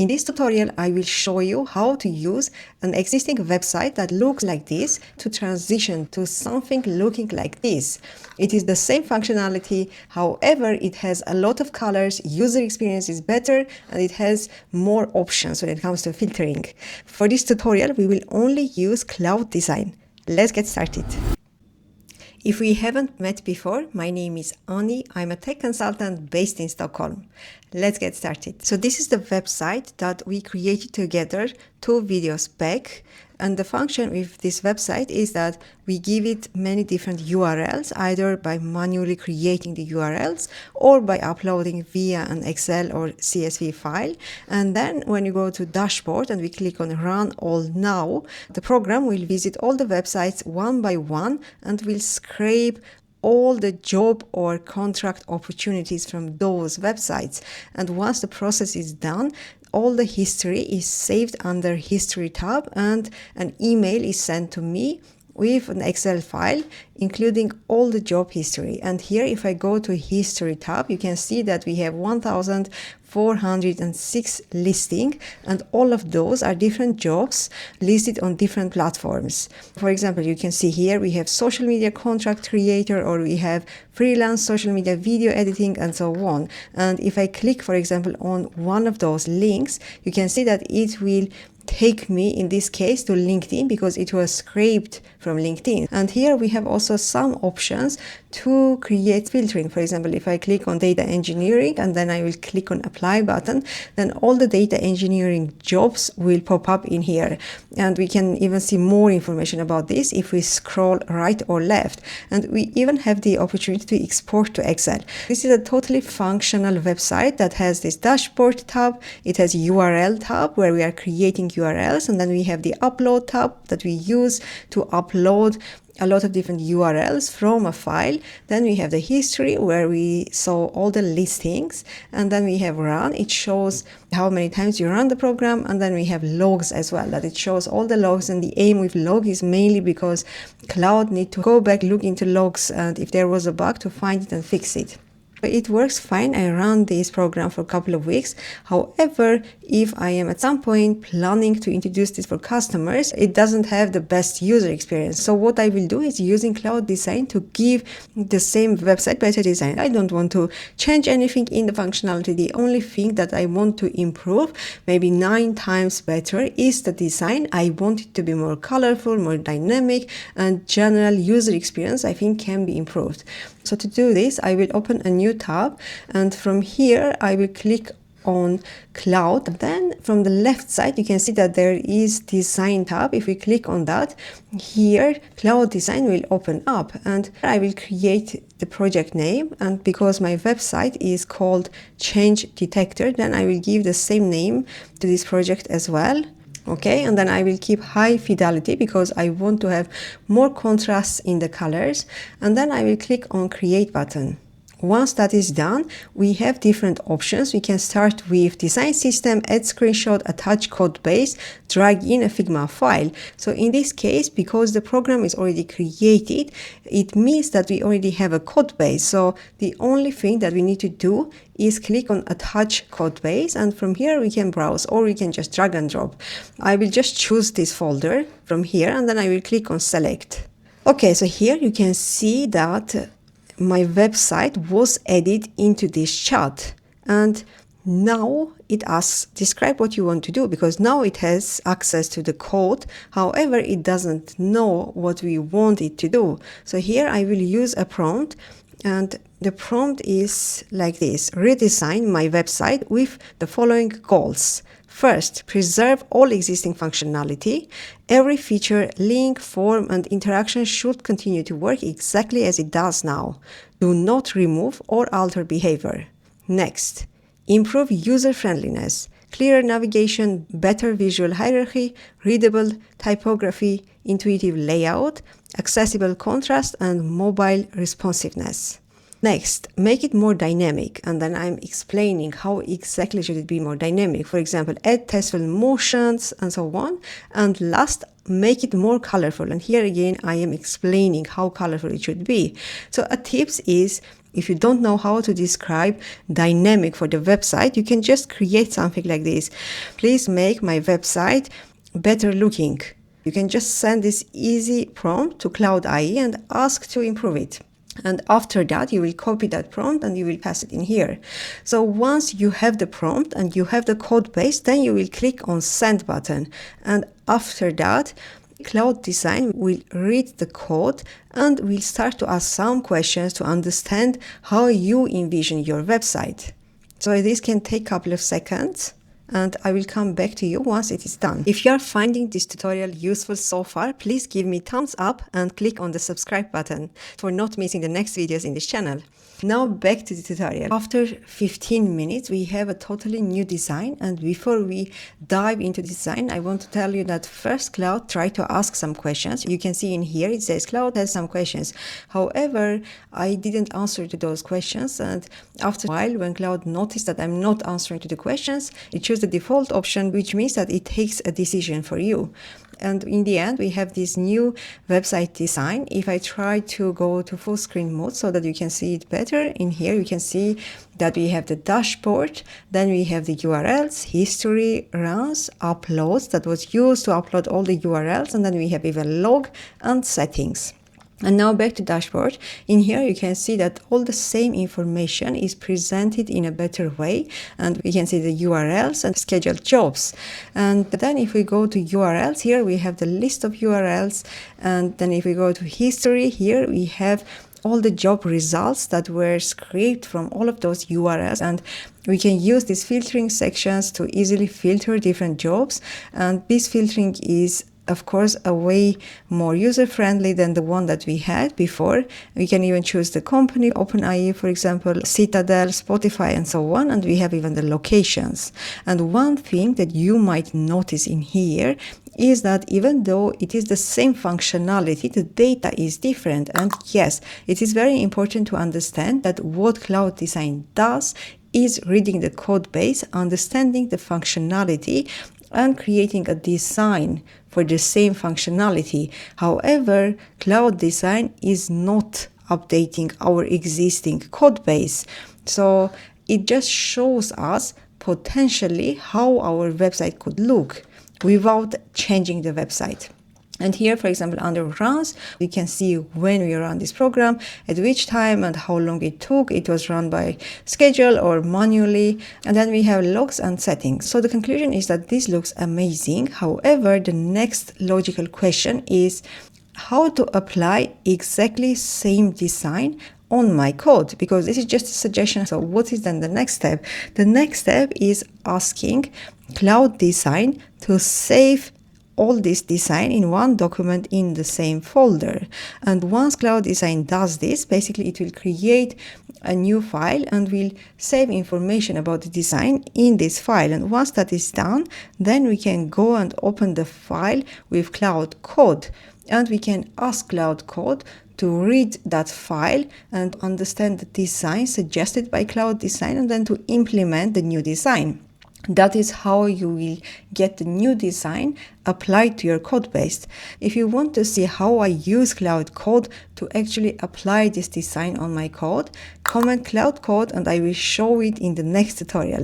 In this tutorial, I will show you how to use an existing website that looks like this to transition to something looking like this. It is the same functionality, however, it has a lot of colors, user experience is better, and it has more options when it comes to filtering. For this tutorial, we will only use Claude Design. Let's get started. If we haven't met before, my name is Annie. I'm a tech consultant based in Stockholm. Let's get started. So this is the website that we created together 2 videos back. And the function with this website is that we give it many different URLs, either by manually creating the URLs or by uploading via an Excel or CSV file. And then when you go to dashboard and we click on run all now, the program will visit all the websites one by one and will scrape all the job or contract opportunities from those websites. And once the process is done, all the history is saved under History tab, and an email is sent to me with an Excel file including all the job history. And here, if I go to History tab, you can see that we have 1,406 listing, and all of those are different jobs listed on different platforms. For example, you can see here we have social media contract creator, or we have freelance social media video editing, and so on. And if I click, for example, on one of those links, you can see that it will take me in this case to LinkedIn because it was scraped from LinkedIn. And here we have also some options to create filtering. For example, if I click on data engineering and then I will click on apply button, then all the data engineering jobs will pop up in here. And we can even see more information about this if we scroll right or left. And we even have the opportunity to export to Excel. This is a totally functional website that has this dashboard tab. It has URL tab where we are creating URLs, and then we have the upload tab that we use to upload a lot of different URLs from a file. Then we have the history where we saw all the listings, and then we have run. It shows how many times you run the program, and then we have logs as well, that it shows all the logs. And the aim with log is mainly because Claude need to go back, look into logs, and if there was a bug, to find it and fix it. It works fine. I ran this program for a couple of weeks. However, if I am at some point planning to introduce this for customers, it doesn't have the best user experience. So what I will do is using Claude Design to give the same website better design. I don't want to change anything in the functionality. The only thing that I want to improve, maybe 9 times better, is the design. I want it to be more colorful, more dynamic, and general user experience I think can be improved. So to do this, I will open a new tab, and from here I will click on Claude. Then from the left side you can see that there is Design tab. If we click on that, here Claude Design will open up, and I will create the project name. And because my website is called Change Detector, then I will give the same name to this project as well. Okay, and then I will keep high fidelity because I want to have more contrast in the colors. And then I will click on Create button. Once that is done, we have different options. We can start with design system, add screenshot, attach Codebase, drag in a Figma file. So in this case, because the program is already created, it means that we already have a Codebase. So the only thing that we need to do is click on attach Codebase, and from here we can browse, or we can just drag and drop. I will just choose this folder from here, and then I will click on select. Okay, so here you can see that my website was added into this chat, and now it asks describe what you want to do, because now it has access to the code. However, it doesn't know what we want it to do. So here I will use a prompt, and the prompt is like this: redesign my website with the following goals. First, preserve all existing functionality. Every feature, link, form, and interaction should continue to work exactly as it does now. Do not remove or alter behavior. Next, improve user friendliness. Clearer navigation, better visual hierarchy, readable typography, intuitive layout, accessible contrast, and mobile responsiveness. Next, make it more dynamic, and then I'm explaining how exactly should it be more dynamic. For example, add tasteful motions and so on. And last, make it more colorful. And here again, I am explaining how colorful it should be. So a tips is If you don't know how to describe dynamic for the website, you can just create something like this. Please make my website better looking. You can just send this easy prompt to Claude IE and ask to improve it. And after that, you will copy that prompt and you will pass it in here. So once you have the prompt and you have the code base, then you will click on send button. And after that, Claude Design will read the code and will start to ask some questions to understand how you envision your website. So this can take a couple of seconds, and I will come back to you once it is done. If you are finding this tutorial useful so far, please give me thumbs up and click on the subscribe button for not missing the next videos in this channel. Now back to the tutorial. After 15 minutes, we have a totally new design. And before we dive into design, I want to tell you that first Claude tried to ask some questions. You can see in here, it says Claude has some questions. However, I didn't answer to those questions. And after a while, when Claude noticed that I'm not answering to the questions, it chose the default option, which means that it takes a decision for you. And in the end, we have this new website design. If I try to go to full screen mode so that you can see it better, in here you can see that we have the dashboard, then we have the URLs, history, runs, uploads that was used to upload all the URLs, and then we have even log and settings. And now back to dashboard. In here you can see that all the same information is presented in a better way, and we can see the URLs and scheduled jobs. And then if we go to URLs, here we have the list of URLs, and then if we go to history, here we have all the job results that were scraped from all of those URLs, and we can use these filtering sections to easily filter different jobs. And this filtering is of course a way more user-friendly than the one that we had before. We can even choose the company, OpenIE for example, Citadel, Spotify and so on, and we have even the locations. And one thing that you might notice in here is that even though it is the same functionality, the data is different. And yes, it is very important to understand that what Claude Design does is reading the code base, understanding the functionality, and creating a design for the same functionality. However, Claude Design is not updating our existing code base. So it just shows us potentially how our website could look without changing the website. And here, for example, under runs, we can see when we run this program, at which time and how long it took. It was run by schedule or manually. And then we have logs and settings. So the conclusion is that this looks amazing. However, the next logical question is how to apply exactly same design on my code, because this is just a suggestion. So what is then the next step? The next step is asking Claude Design to save all this design in one document in the same folder. And once Claude Design does this, basically it will create a new file and will save information about the design in this file. And once that is done, then we can go and open the file with Claude Code, and we can ask Claude Code to read that file and understand the design suggested by Claude Design, and then to implement the new design. That is how you will get the new design applied to your code base. If you want to see how I use Claude Code to actually apply this design on my code, comment Claude Code and I will show it in the next tutorial.